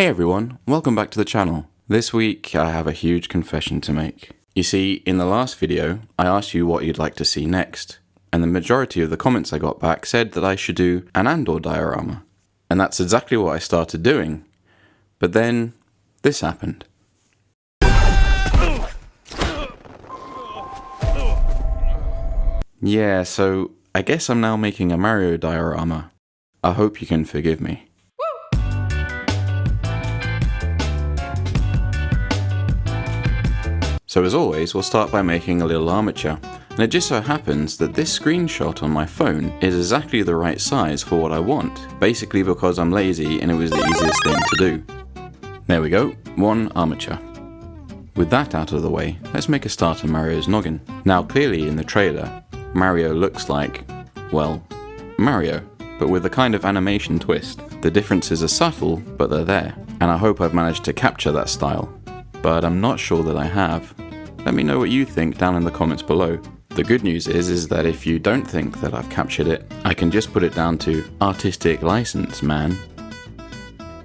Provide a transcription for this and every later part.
Hey everyone, welcome back to the channel. This week I have a huge confession to make. You see, in the last video, I asked you what you'd like to see next, and the majority of the comments I got back said that I should do an Andor diorama. And that's exactly what I started doing. But then, this happened. Yeah, so I guess I'm now making a Mario diorama. I hope you can forgive me. So as always, we'll start by making a little armature, and it just so happens that this screenshot on my phone is exactly the right size for what I want, basically because I'm lazy and it was the easiest thing to do. There we go, one armature. With that out of the way, let's make a start on Mario's noggin. Now clearly in the trailer, Mario looks like, well, Mario, but with a kind of animation twist. The differences are subtle, but they're there, and I hope I've managed to capture that style. But I'm not sure that I have. Let me know what you think down in the comments below. The good news is that if you don't think that I've captured it, I can just put it down to artistic license, man.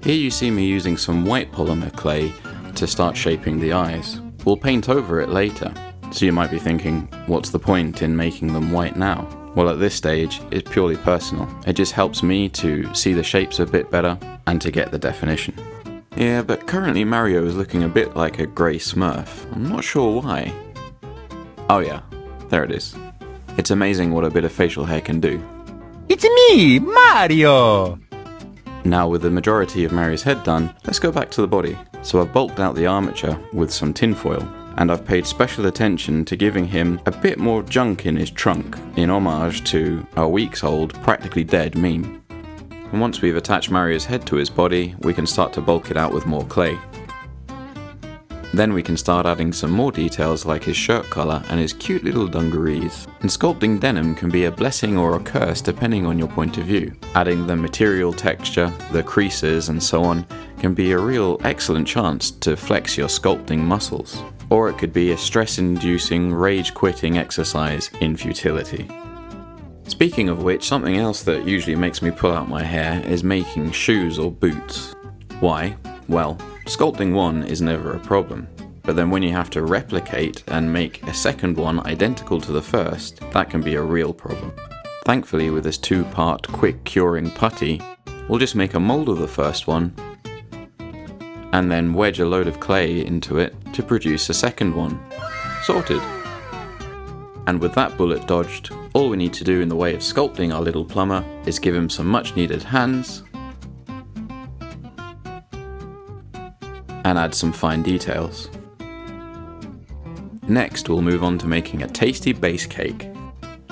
Here you see me using some white polymer clay to start shaping the eyes. We'll paint over it later, so you might be thinking, what's the point in making them white now? Well, at this stage, it's purely personal. It just helps me to see the shapes a bit better and to get the definition. Yeah, but currently Mario is looking a bit like a grey smurf. I'm not sure why. Oh yeah, there it is. It's amazing what a bit of facial hair can do. It's me, Mario! Now with the majority of Mario's head done, let's go back to the body. So I've bulked out the armature with some tinfoil, and I've paid special attention to giving him a bit more junk in his trunk, in homage to a weeks old, practically dead meme. And once we've attached Mario's head to his body, we can start to bulk it out with more clay. Then we can start adding some more details like his shirt collar and his cute little dungarees. And sculpting denim can be a blessing or a curse depending on your point of view. Adding the material texture, the creases and so on can be a real excellent chance to flex your sculpting muscles. Or it could be a stress-inducing, rage-quitting exercise in futility. Speaking of which, something else that usually makes me pull out my hair is making shoes or boots. Why? Well, sculpting one is never a problem, but then when you have to replicate and make a second one identical to the first, that can be a real problem. Thankfully, with this two-part quick curing putty, we'll just make a mold of the first one and then wedge a load of clay into it to produce a second one. Sorted! And with that bullet dodged, all we need to do in the way of sculpting our little plumber is give him some much needed hands and add some fine details. Next we'll move on to making a tasty base cake.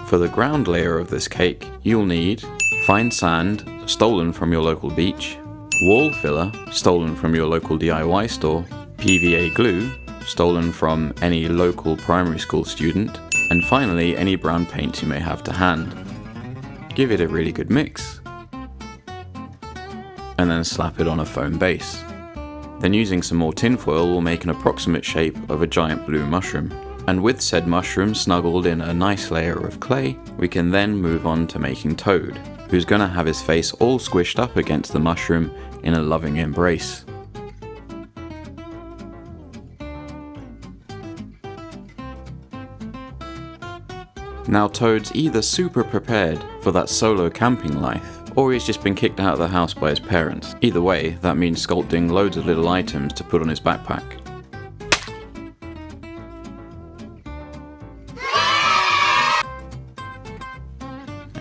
For the ground layer of this cake, you'll need fine sand, stolen from your local beach, wall filler, stolen from your local DIY store, PVA glue, stolen from any local primary school student, and finally any brown paint you may have to hand. Give it a really good mix, and then slap it on a foam base. Then using some more tinfoil we'll make an approximate shape of a giant blue mushroom. And with said mushroom snuggled in a nice layer of clay, we can then move on to making Toad, who's gonna have his face all squished up against the mushroom in a loving embrace. Now Toad's either super prepared for that solo camping life, or he's just been kicked out of the house by his parents. Either way, that means sculpting loads of little items to put on his backpack.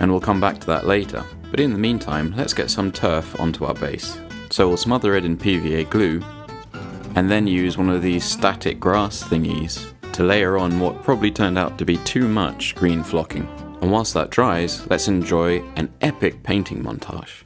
And we'll come back to that later, but in the meantime, let's get some turf onto our base. So we'll smother it in PVA glue, and then use one of these static grass thingies to layer on what probably turned out to be too much green flocking. And whilst that dries, let's enjoy an epic painting montage.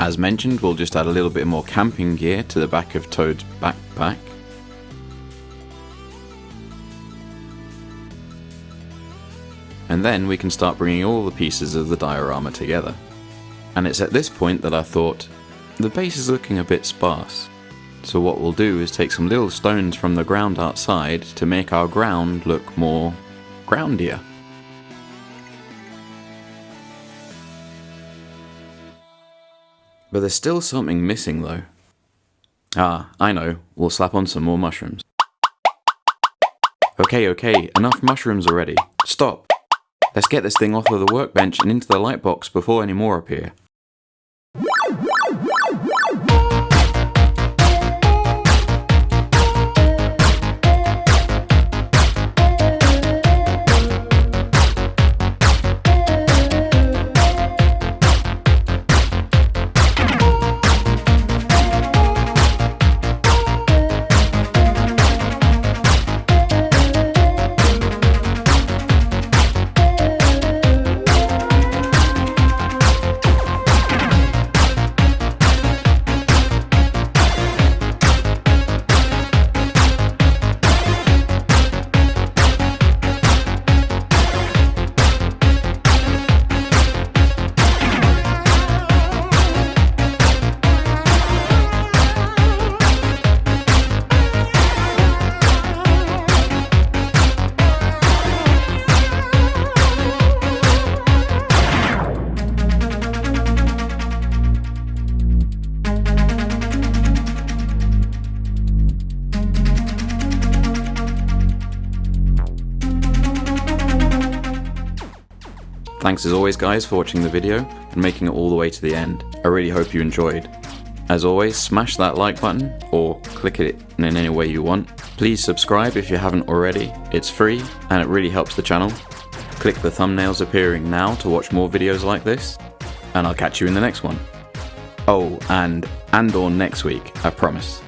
As mentioned, we'll just add a little bit more camping gear to the back of Toad's backpack. And then we can start bringing all the pieces of the diorama together. And it's at this point that I thought, the base is looking a bit sparse. So what we'll do is take some little stones from the ground outside to make our ground look more groundier. But there's still something missing though. Ah, I know, we'll slap on some more mushrooms. Okay, enough mushrooms already. Stop! Let's get this thing off of the workbench and into the light box before any more appear. Thanks as always guys for watching the video and making it all the way to the end. I really hope you enjoyed. As always, smash that like button or click it in any way you want. Please subscribe if you haven't already. It's free and it really helps the channel. Click the thumbnails appearing now to watch more videos like this, and I'll catch you in the next one. Oh, and or next week, I promise.